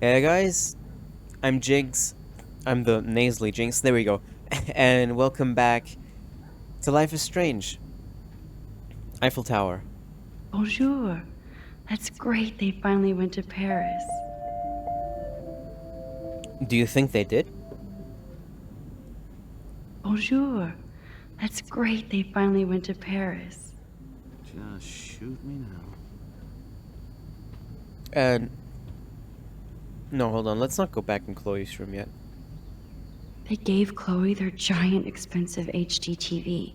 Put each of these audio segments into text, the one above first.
Hey guys, I'm Jinx. I'm the nasally Jinx. There we go. And welcome back to Life is Strange. Eiffel Tower. Bonjour. That's great they finally went to Paris. Do you think they did? Bonjour. That's great they finally went to Paris. Just shoot me now. And no, hold on. Let's not go back in Chloe's room yet. They gave Chloe their giant expensive HD TV,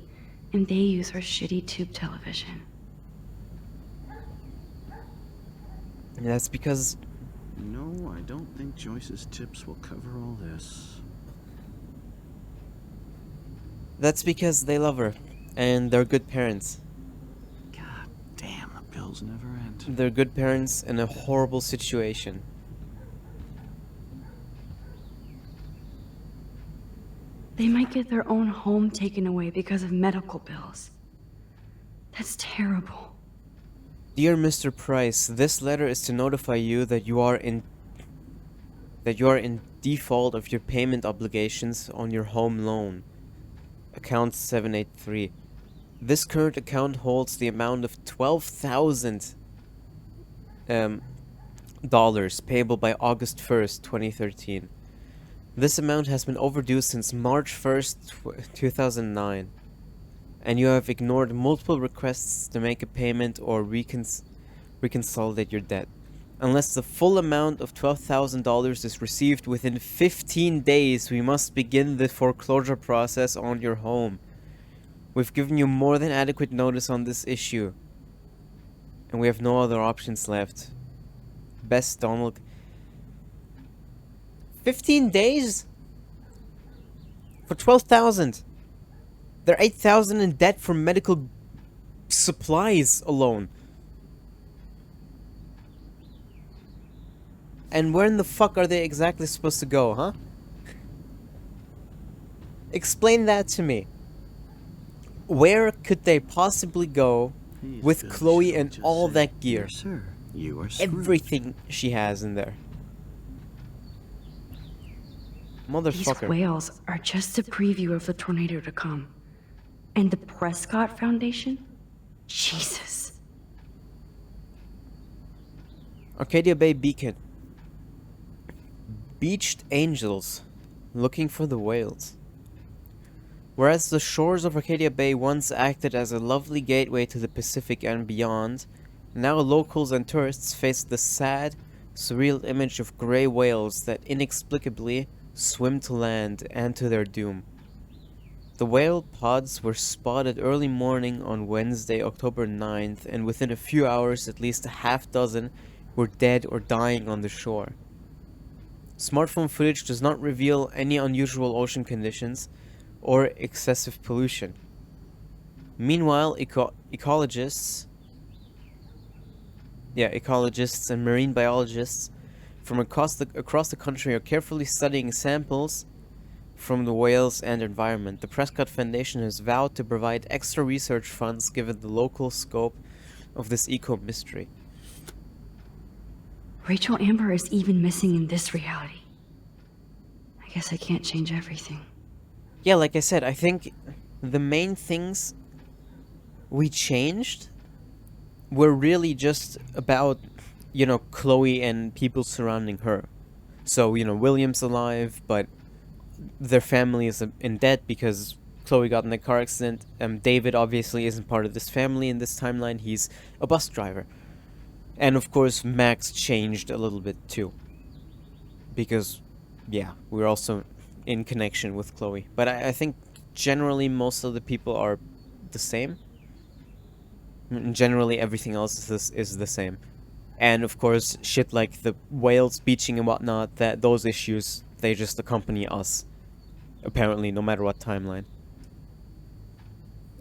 and they use her shitty tube television. And that's because No, I don't think Joyce's tips will cover all this. they love her, and they're good parents. God damn, the bills never end. They're good parents in a horrible situation. They might get their own home taken away because of medical bills. That's terrible. Dear Mr. Price, this letter is to notify you that you are in default of your payment obligations on your home loan. Account 783. This current account holds the amount of $12,000 dollars payable by August 1st, 2013. This amount has been overdue since March 1st, 2009. And you have ignored multiple requests to make a payment or reconsolidate your debt. Unless the full amount of $12,000 is received within 15 days, we must begin the foreclosure process on your home. We've given you more than adequate notice on this issue, and we have no other options left. Best, Donald. 15 days? For 12,000. They're 8,000 in debt for medical supplies alone. And where in the fuck are they exactly supposed to go, huh? Explain that to me. Where could they possibly go These with bills Chloe should and just all say, that gear? "Dear sir, you are screwed." Everything she has in there. These Motherfucker. whales are just a preview of the tornado to come. And the Prescott Foundation? Jesus. Arcadia Bay Beacon. Beached angels looking for the whales. Whereas the shores of Arcadia Bay once acted as a lovely gateway to the Pacific and beyond, now locals and tourists face the sad, surreal image of gray whales that inexplicably swim to land and to their doom. The whale pods were spotted early morning on Wednesday, October 9th, and within a few hours at least a half dozen were dead or dying on the shore. Smartphone footage does not reveal any unusual ocean conditions or excessive pollution. Meanwhile, ecologists and marine biologists from across the country are carefully studying samples from the whales and environment. The Prescott Foundation has vowed to provide extra research funds given the local scope of this eco-mystery. Rachel Amber is even missing in this reality. I guess I can't change everything. Yeah, like I said, I think the main things we changed were really just about, Chloe and people surrounding her. So, William's alive, but their family is in debt because Chloe got in a car accident. David obviously isn't part of this family in this timeline. He's a bus driver. And of course, Max changed a little bit too. Because, yeah, we're also in connection with Chloe. But I think generally most of the people are the same. Generally everything else is the same. And of course, shit like the whales beaching and whatnot, those issues, they just accompany us. Apparently, no matter what timeline.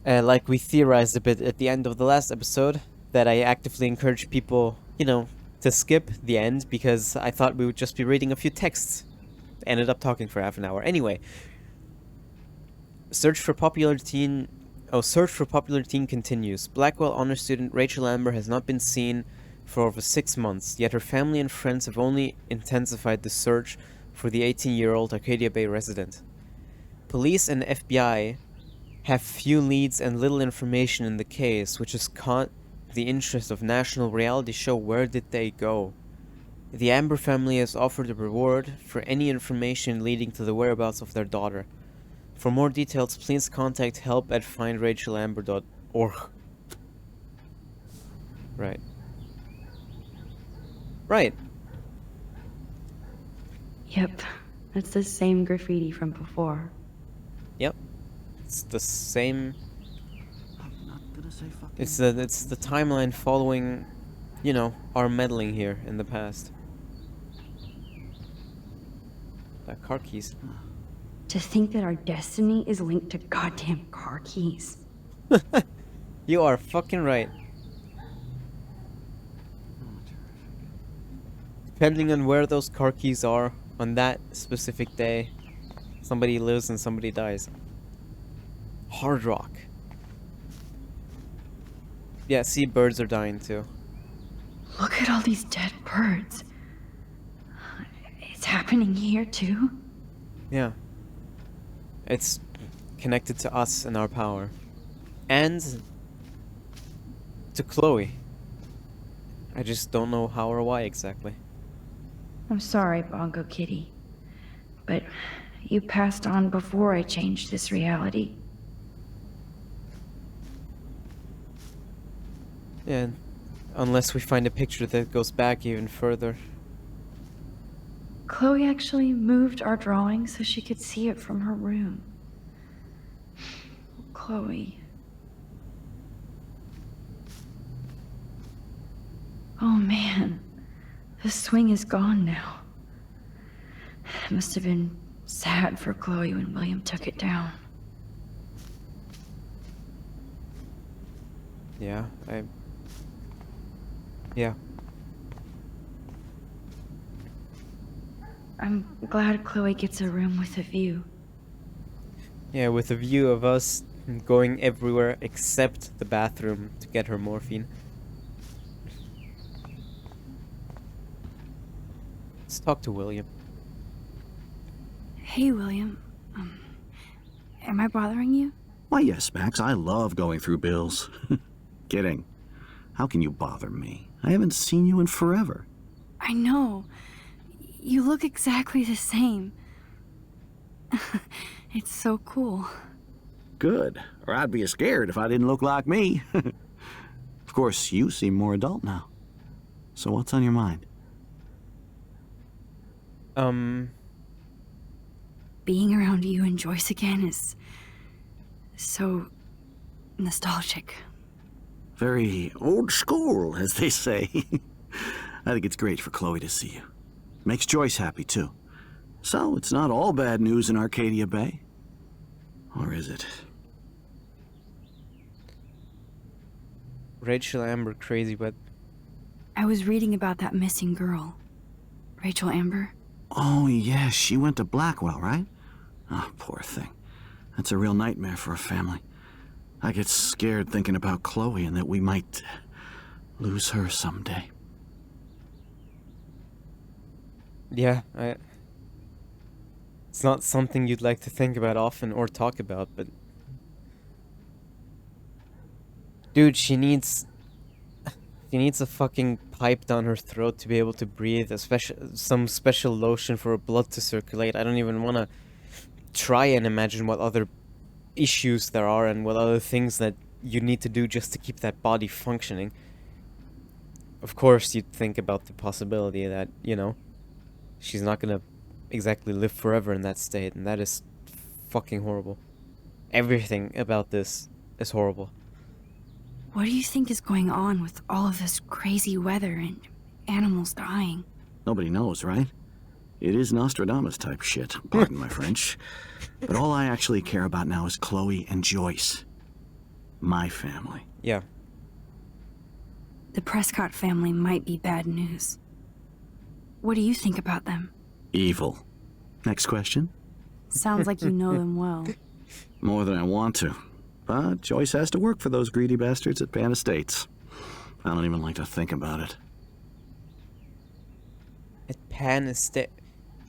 Like we theorized a bit at the end of the last episode, that I actively encourage people, to skip the end because I thought we would just be reading a few texts. Ended up talking for half an hour. Anyway, search for popular teen continues. Blackwell honor student Rachel Amber has not been seen for over 6 months, yet her family and friends have only intensified the search for the 18-year-old Arcadia Bay resident. Police and FBI have few leads and little information in the case, which has caught the interest of national reality show Where Did They Go? The Amber family has offered a reward for any information leading to the whereabouts of their daughter. For more details, please contact help@findrachelamber.org. Right. Right. Yep, that's the same graffiti from before. Yep. It's the same. I'm not gonna say fucking. It's the timeline following, you know, our meddling here in the past. Car keys. To think that our destiny is linked to goddamn car keys. You are fucking right. Depending on where those car keys are on that specific day, somebody lives and somebody dies. Hard Rock. Yeah, see, birds are dying too. Look at all these dead birds. It's happening here too? Yeah. It's connected to us and our power. And to Chloe. I just don't know how or why exactly. I'm sorry, Bongo Kitty. But you passed on before I changed this reality. Yeah, unless we find a picture that goes back even further. Chloe actually moved our drawing so she could see it from her room. Chloe. Oh man, the swing is gone now. It must have been sad for Chloe when William took it down. Yeah, Yeah. I'm glad Chloe gets a room with a view. Yeah, with a view of us going everywhere except the bathroom to get her morphine. Let's talk to William. Hey, William. Am I bothering you? Why, yes, Max. I love going through bills. Kidding. How can you bother me? I haven't seen you in forever. I know. You look exactly the same. It's so cool. Good. Or I'd be scared if I didn't look like me. Of course, you seem more adult now. So what's on your mind? Being around you and Joyce again is so nostalgic. Very old school, as they say. I think it's great for Chloe to see you. Makes Joyce happy, too. So, it's not all bad news in Arcadia Bay. Or is it? Rachel Amber crazy, but I was reading about that missing girl. Rachel Amber. Oh, yeah, she went to Blackwell, right? Oh, poor thing. That's a real nightmare for a family. I get scared thinking about Chloe and that we might lose her someday. yeah, it's not something you'd like to think about often or talk about, but dude, she needs a fucking pipe down her throat to be able to breathe, some special lotion for her blood to circulate. I don't even want to try and imagine what other issues there are and what other things that you need to do just to keep that body functioning. Of course, you'd think about the possibility that, you know, she's not gonna exactly live forever in that state, and that is fucking horrible. Everything about this is horrible. What do you think is going on with all of this crazy weather and animals dying? Nobody knows, right? It is Nostradamus type shit, pardon my French. But all I actually care about now is Chloe and Joyce. My family. Yeah. The Prescott family might be bad news. What do you think about them? Evil. Next question? Sounds like you know them well. More than I want to. But Joyce has to work for those greedy bastards at Pan Estates. I don't even like to think about it. Pan Estate.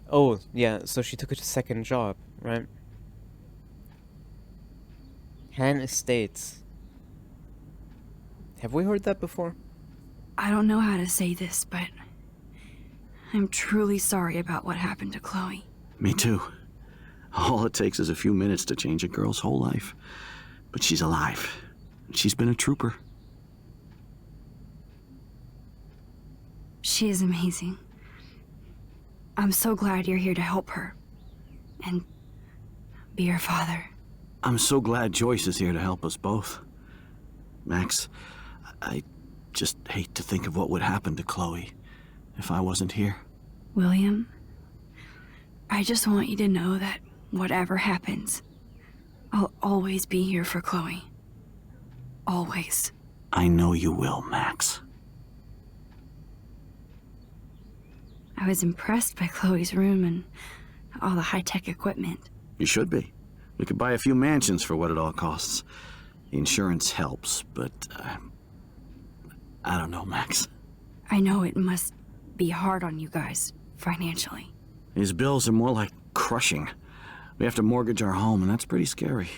Oh, yeah, so she took a second job, right? Han Estates. Have we heard that before? I don't know how to say this, but I'm truly sorry about what happened to Chloe. Me too. All it takes is a few minutes to change a girl's whole life. But she's alive. She's been a trooper. She is amazing. I'm so glad you're here to help her. And be her father. I'm so glad Joyce is here to help us both. Max, I just hate to think of what would happen to Chloe if I wasn't here. William, I just want you to know that whatever happens, I'll always be here for Chloe. Always. I know you will, Max. I was impressed by Chloe's room and all the high-tech equipment. You should be. We could buy a few mansions for what it all costs. The insurance helps, but I don't know, Max. I know it must be hard on you guys, financially. These bills are more like crushing. We have to mortgage our home, and that's pretty scary.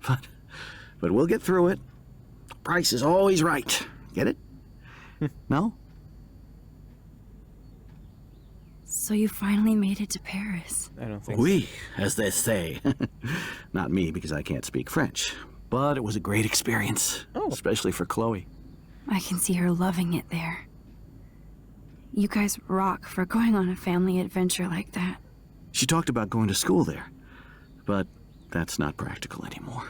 But we'll get through it. Price is always right. Get it? No? So you finally made it to Paris. I don't think Oui, as they say. Not me, because I can't speak French. But it was a great experience. Oh. Especially for Chloe. I can see her loving it there. You guys rock for going on a family adventure like that. She talked about going to school there. But that's not practical anymore.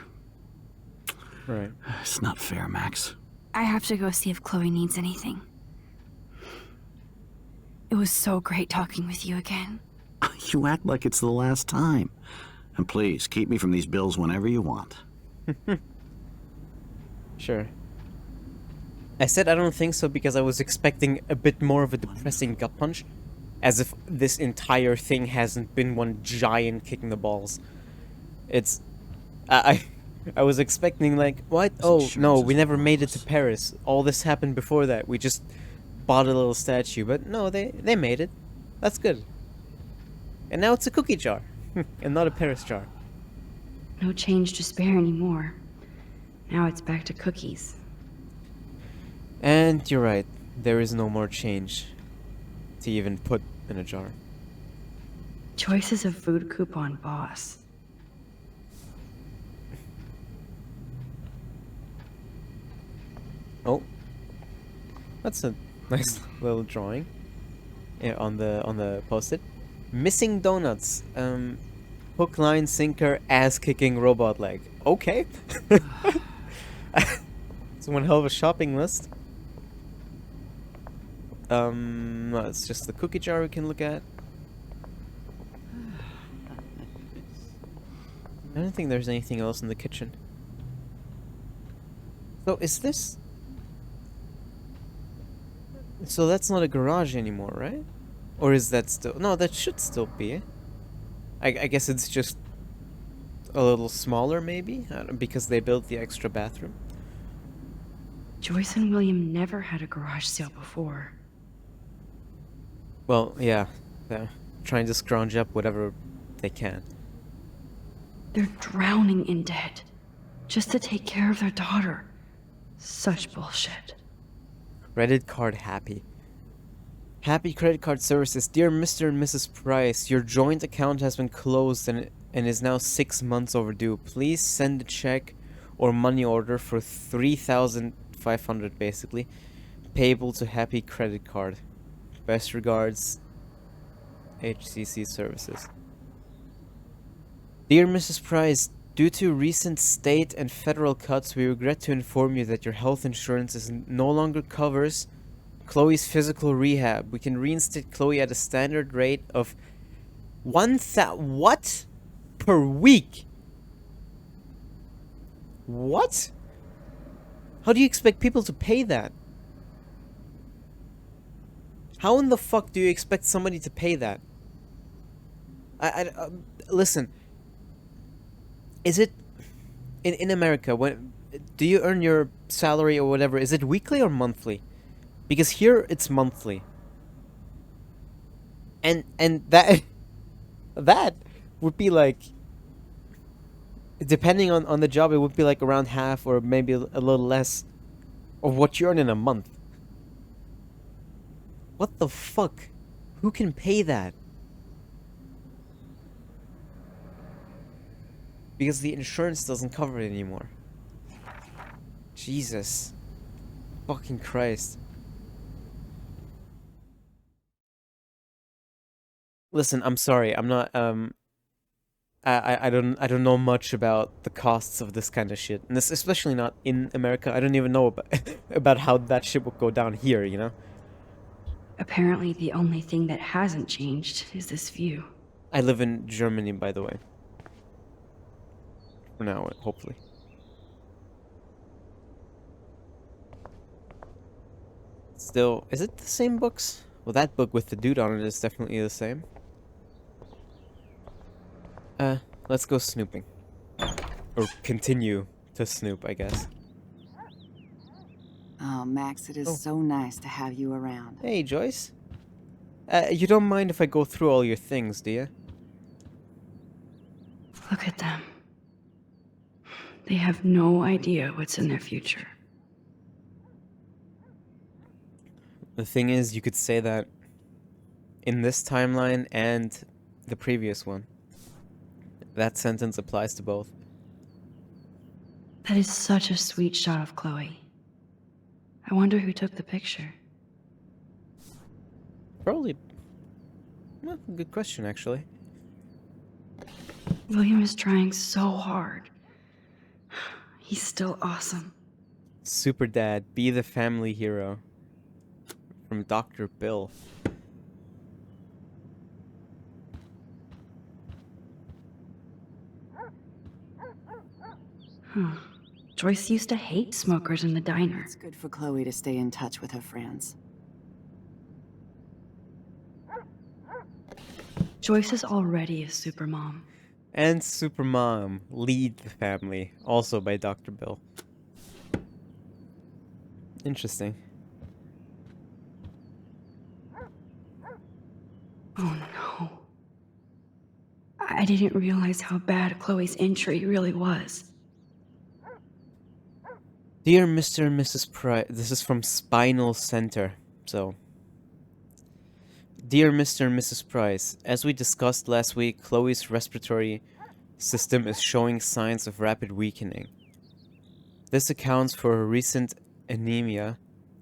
so. Right. It's not fair, Max. I have to go see if Chloe needs anything. It was so great talking with you again. You act like it's the last time. And please, keep me from these bills whenever you want. Sure. I said I don't think so because I was expecting a bit more of a depressing gut punch. As if this entire thing hasn't been one giant kick in the balls. It's... I was expecting like, what? Oh, no, we never made it to Paris. All this happened before that. We just bought a little statue. But no, they made it. That's good. And now it's a cookie jar. And not a Paris jar. No change to spare anymore. Now it's back to cookies. And you're right. There is no more change to even put in a jar. Choice is a food coupon boss. Oh. That's a nice little drawing. Yeah, on the post-it. Missing donuts. Hook, line, sinker, ass-kicking robot leg. Okay. It's one hell of a shopping list. No, it's just the cookie jar we can look at. I don't think there's anything else in the kitchen. So, is this... So that's not a garage anymore, right? Or is that still... No, that should still be. I guess it's just a little smaller, maybe? Because they built the extra bathroom. Joyce and William never had a garage sale before. Well, yeah. They're trying to scrounge up whatever they can. They're drowning in debt. Just to take care of their daughter. Such bullshit. Credit card happy. Happy credit card services. Dear Mr. and Mrs. Price, your joint account has been closed and is now 6 months overdue. Please send a check or money order for $3,500 basically, payable to Happy Credit Card. Best regards, HCC Services. Dear Mrs. Price, due to recent state and federal cuts, we regret to inform you that your health insurance no longer covers Chloe's physical rehab. We can reinstate Chloe at a standard rate of what? Per week? What? How do you expect people to pay that? How in the fuck do you expect somebody to pay that? Listen. Is it in America, when do you earn your salary or whatever, is it weekly or monthly? Because here it's monthly. And that that would be like, depending on the job, it would be like around half or maybe a little less of what you earn in a month. What the fuck? Who can pay that? Because the insurance doesn't cover it anymore. Jesus. Fucking Christ. Listen, I'm sorry. I'm not I don't know much about the costs of this kind of shit. And this, especially not in America. I don't even know about about how that shit would go down here, you know? Apparently, the only thing that hasn't changed is this view. I live in Germany, by the way. For now, hopefully. Still, is it the same books? Well, that book with the dude on it is definitely the same. Let's go snooping. Or continue to snoop, I guess. Oh, Max, it is so nice to have you around. Hey, Joyce. You don't mind if I go through all your things, do you? Look at them. They have no idea what's in their future. The thing is, you could say that in this timeline and the previous one. That sentence applies to both. That is such a sweet shot of Chloe. I wonder who took the picture. Probably. Well, good question, actually. William is trying so hard. He's still awesome. Super Dad, be the family hero. From Dr. Bill. Huh. Joyce used to hate smokers in the diner. It's good for Chloe to stay in touch with her friends. Joyce is already a supermom. And Supermom, lead the family. Also by Dr. Bill. Interesting. Oh no. I didn't realize how bad Chloe's injury really was. Dear Mr. and Mrs. Price, this is from Spinal Center, so. Dear Mr. and Mrs. Price, as we discussed last week, Chloe's respiratory system is showing signs of rapid weakening. This accounts for her recent anemia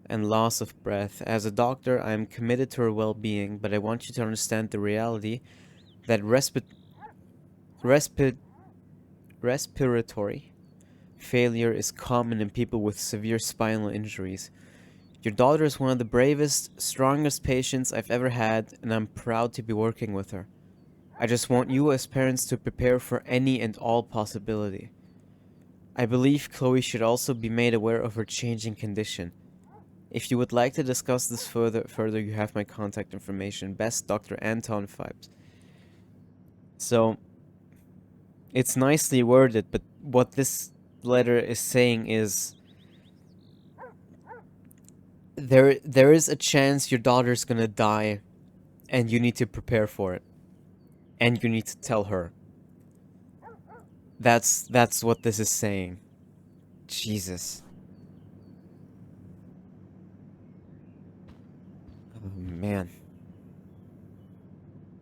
and loss of breath. As a doctor, I am committed to her well-being, but I want you to understand the reality that respiratory failure is common in people with severe spinal injuries. Your daughter is one of the bravest, strongest patients I've ever had, and I'm proud to be working with her. I just want you as parents to prepare for any and all possibility. I believe Chloe should also be made aware of her changing condition. If you would like to discuss this further, you have my contact information. Best, Dr. Anton Fibes. So, it's nicely worded, but what this letter is saying is there is a chance your daughter's gonna die, and you need to prepare for it, and you need to tell her. That's what this is saying. Jesus. Oh man.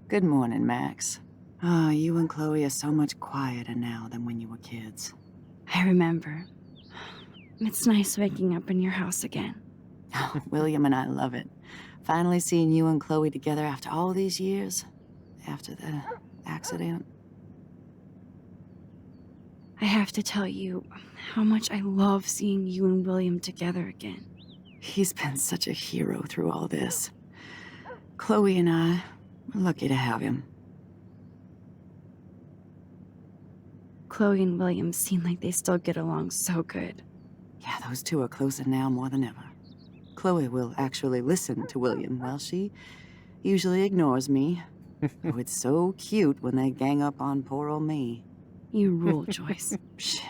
Good morning, Max. Oh, you and Chloe are so much quieter now than when you were kids. I remember. It's nice waking up in your house again. William and I love it. Finally seeing you and Chloe together after all these years. After the accident. I have to tell you how much I love seeing you and William together again. He's been such a hero through all this. Chloe and I are lucky to have him. Chloe and William seem like they still get along so good. Yeah, those two are closer now more than ever. Chloe will actually listen to William while she usually ignores me. Oh, it's so cute when they gang up on poor old me. You rule, Joyce. Shit,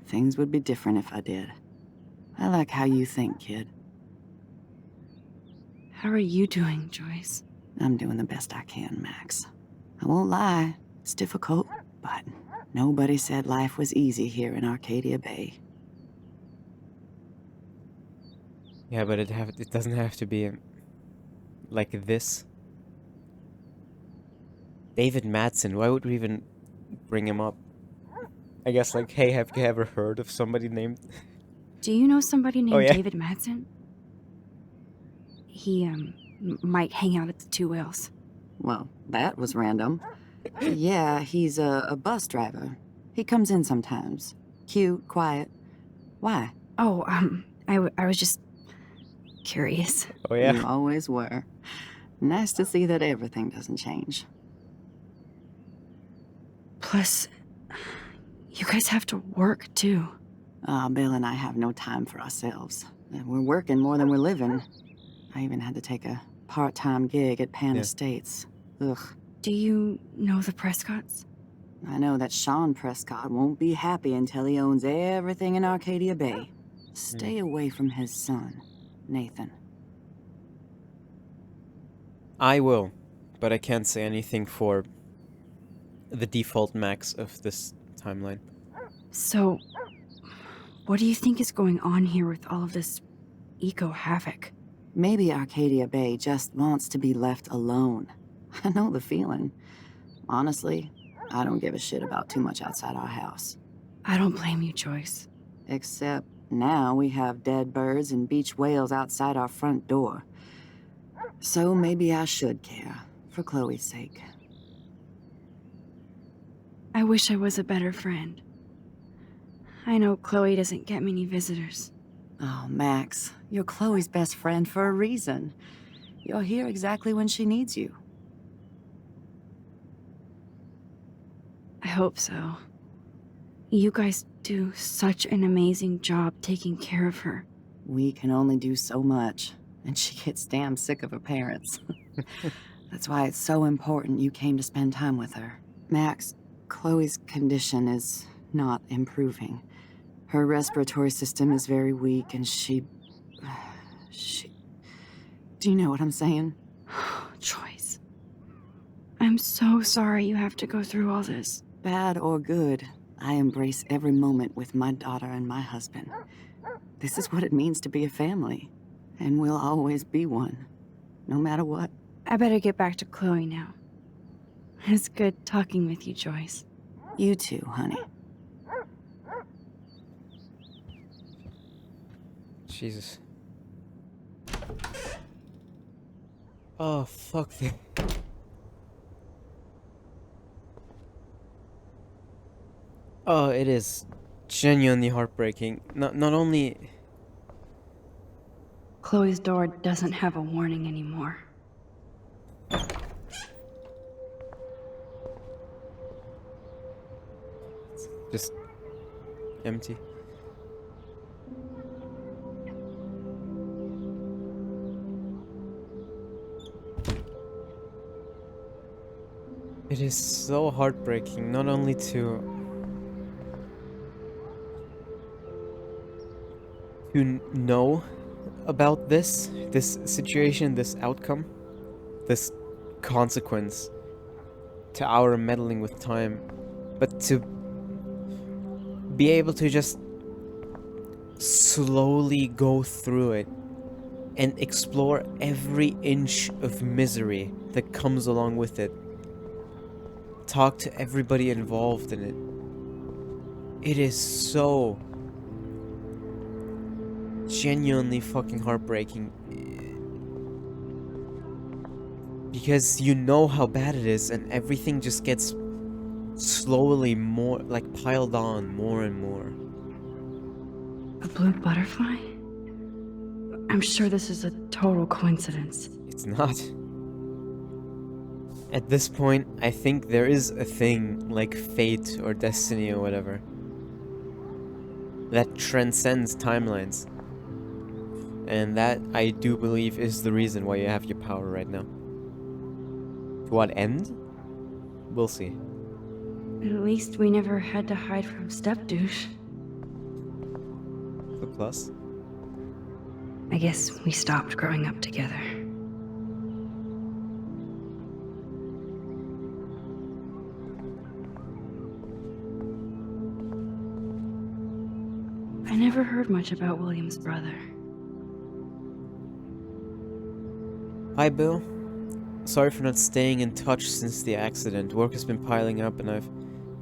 things would be different if I did. I like how you think, kid. How are you doing, Joyce? I'm doing the best I can, Max. I won't lie, it's difficult, but nobody said life was easy here in Arcadia Bay. Yeah, but it doesn't have to be like this. David Madsen, why would we even bring him up? I guess like, hey, have you ever heard of somebody named... Do you know somebody named Oh, yeah. David Madsen? He, might hang out at the Two Whales. Well, that was random. Yeah, he's a bus driver. He comes in sometimes. Cute, quiet. Why? Oh, I was just curious. Oh, yeah. You always were. Nice to see that everything doesn't change. Plus, you guys have to work, too. Bill and I have no time for ourselves. We're working more than we're living. I even had to take a part-time gig at Pan Yeah. Estates. Ugh. Do you know the Prescotts? I know that Sean Prescott won't be happy until he owns everything in Arcadia Bay. Stay away from his son, Nathan. I will, but I can't say anything for the default Max of this timeline. So, what do you think is going on here with all of this eco-havoc? Maybe Arcadia Bay just wants to be left alone. I know the feeling. Honestly, I don't give a shit about too much outside our house. I don't blame you, Joyce. Except now we have dead birds and beach whales outside our front door. So maybe I should care, for Chloe's sake. I wish I was a better friend. I know Chloe doesn't get many visitors. Oh, Max, you're Chloe's best friend for a reason. You're here exactly when she needs you. I hope so. You guys do such an amazing job taking care of her. We can only do so much, and she gets damn sick of her parents. That's why it's so important you came to spend time with her. Max, Chloe's condition is not improving. Her respiratory system is very weak, and she... Do you know what I'm saying? Joyce. I'm so sorry you have to go through all this. Bad or good, I embrace every moment with my daughter and my husband. This is what it means to be a family, and we'll always be one, no matter what. I better get back to Chloe now. It's good talking with you, Joyce. You too, honey. Jesus. Oh, fuck this. Oh, it is genuinely heartbreaking. Not only... Chloe's door doesn't have a warning anymore. just empty. It is so heartbreaking, not only to know about this situation, this outcome, this consequence to our meddling with time, but to be able to just slowly go through it and explore every inch of misery that comes along with it. Talk to everybody involved in it. It is so genuinely fucking heartbreaking. Because you know how bad it is, and everything just gets slowly more, like, piled on more and more. A blue butterfly? I'm sure this is a total coincidence. It's not. At this point, I think there is a thing like fate or destiny or whatever that transcends timelines. And that, I do believe, is the reason why you have your power right now. To what end? We'll see. At least we never had to hide from Step-douche. The plus? I guess we stopped growing up together. never heard much about William's brother. Hi, Bill. Sorry for not staying in touch since the accident. Work has been piling up and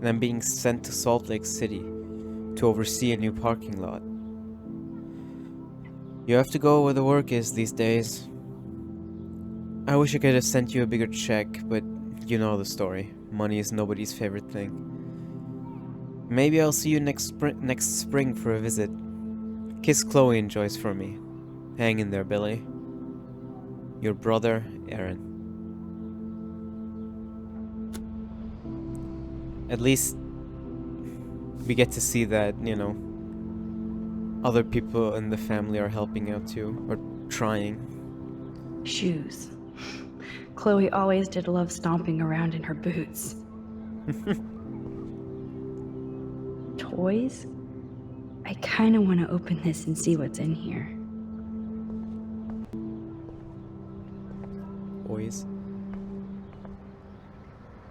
I'm being sent to Salt Lake City to oversee a new parking lot. You have to go where the work is these days. I wish I could have sent you a bigger check, but you know the story. Money is nobody's favorite thing. Maybe I'll see you next spring for a visit. Kiss Chloe and Joyce for me. Hang in there, Billy. Your brother, Aaron. At least we get to see that, you know, other people in the family are helping out too, or trying. Shoes. Chloe always did love stomping around in her boots. Toys? I kinda wanna open this and see what's in here. Boys.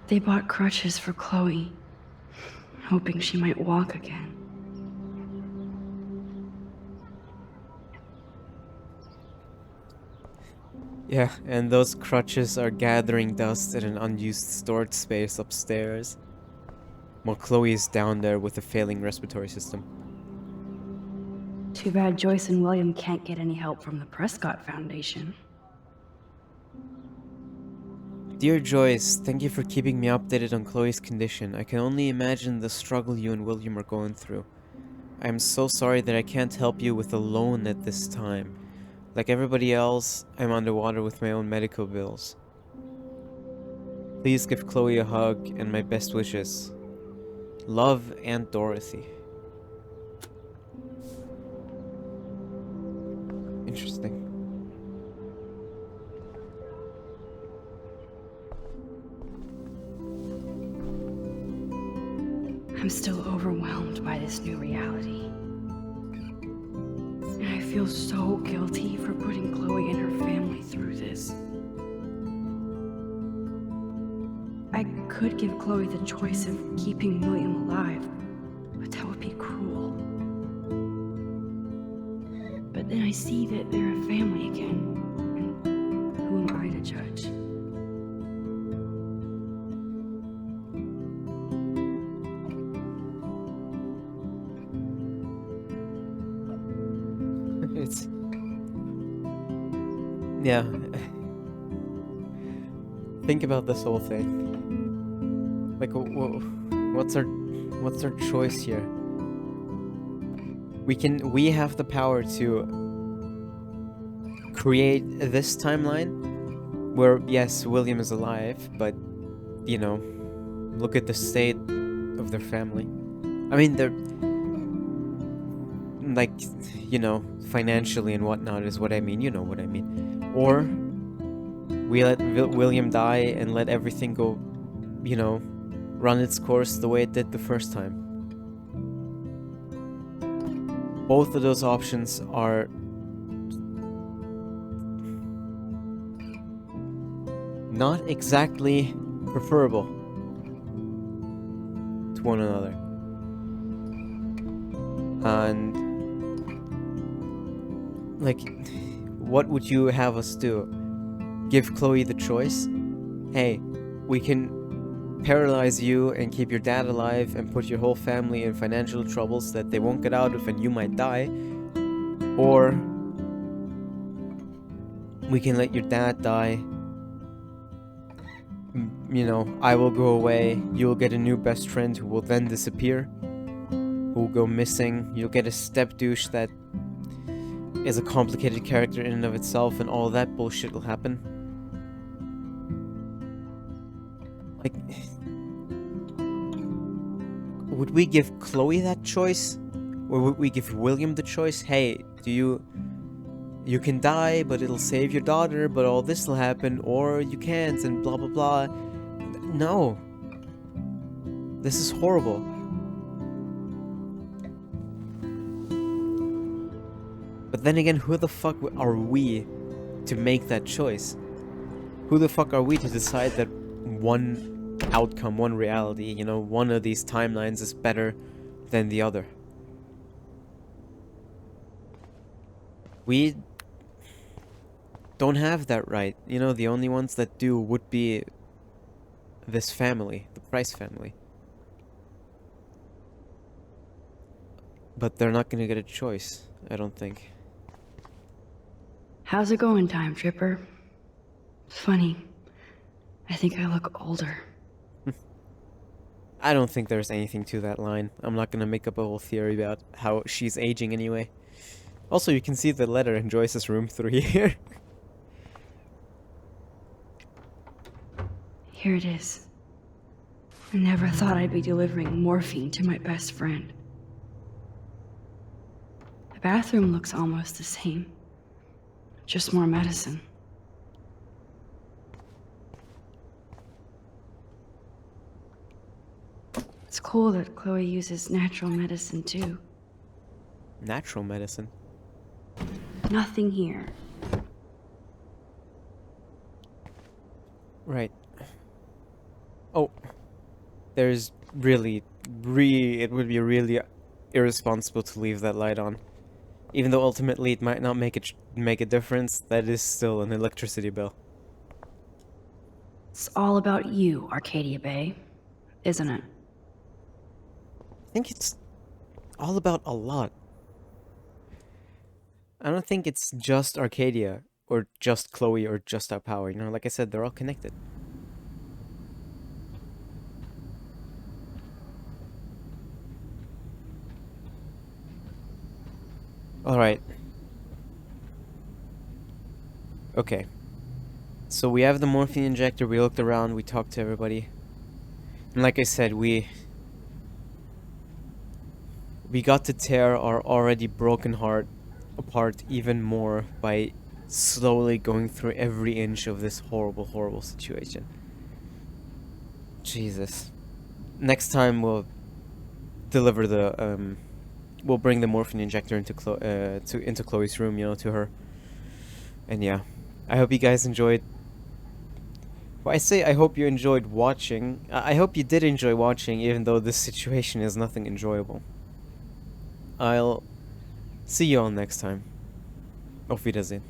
They bought crutches for Chloe, hoping she might walk again. Yeah, and those crutches are gathering dust in an unused storage space upstairs, while Chloe is down there with a failing respiratory system. Too bad Joyce and William can't get any help from the Prescott Foundation. Dear Joyce, thank you for keeping me updated on Chloe's condition. I can only imagine the struggle you and William are going through. I am so sorry that I can't help you with a loan at this time. Like everybody else, I'm underwater with my own medical bills. Please give Chloe a hug and my best wishes. Love, Aunt Dorothy. Interesting. I'm still overwhelmed by this new reality. And I feel so guilty for putting Chloe and her family through this. I could give Chloe the choice of keeping William alive, but that would be cruel. But then I see that they're a family again, and who am I to judge? It's... yeah. Think about this whole thing. Like, what's our choice here? We have the power to create this timeline where, yes, William is alive, but, you know, look at the state of their family. I mean, they're, like, you know, financially and whatnot is what I mean, you know what I mean. Or we let William die and let everything go, you know, run its course the way it did the first time. Both of those options are not exactly preferable to one another. And like, what would you have us do? Give Chloe the choice? Hey, we can paralyze you and keep your dad alive and put your whole family in financial troubles that they won't get out of and you might die. Or we can let your dad die. You know, I will go away, you'll get a new best friend who will then disappear, who will go missing, you'll get a step douche that is a complicated character in and of itself, and all that bullshit will happen. Like, would we give Chloe that choice? Or would we give William the choice? Hey, you can die, but it'll save your daughter, but all this will happen, or you can't, and blah blah blah. No. This is horrible. But then again, who the fuck are we to make that choice? Who the fuck are we to decide that one outcome, one reality, you know, one of these timelines is better than the other? We don't have that right. You know, the only ones that do would be this family, the Price family. But they're not gonna get a choice, I don't think. How's it going, Time Tripper? Funny. I think I look older. I don't think there's anything to that line. I'm not gonna make up a whole theory about how she's aging anyway. Also, you can see the letter in Joyce's room through here. Here it is. I never thought I'd be delivering morphine to my best friend. The bathroom looks almost the same. Just more medicine. It's cool that Chloe uses natural medicine too. Natural medicine. Nothing here. Right. Oh. There's really, it would be really irresponsible to leave that light on. Even though ultimately it might not make a difference, that is still an electricity bill. It's all about you, Arcadia Bay, isn't it? I think it's all about a lot. I don't think it's just Arcadia, or just Chloe, or just our power. You know, like I said, they're all connected. Alright. Okay. So we have the morphine injector, we looked around, we talked to everybody. And like I said, we got to tear our already broken heart apart even more by slowly going through every inch of this horrible, horrible situation. Jesus. Next time we'll deliver the, we'll bring the morphine injector into Chloe's room, you know, to her. And yeah, I hope you guys enjoyed. Well, I say I hope you enjoyed watching. I hope you did enjoy watching, even though this situation is nothing enjoyable. I'll see you all next time. Auf Wiedersehen.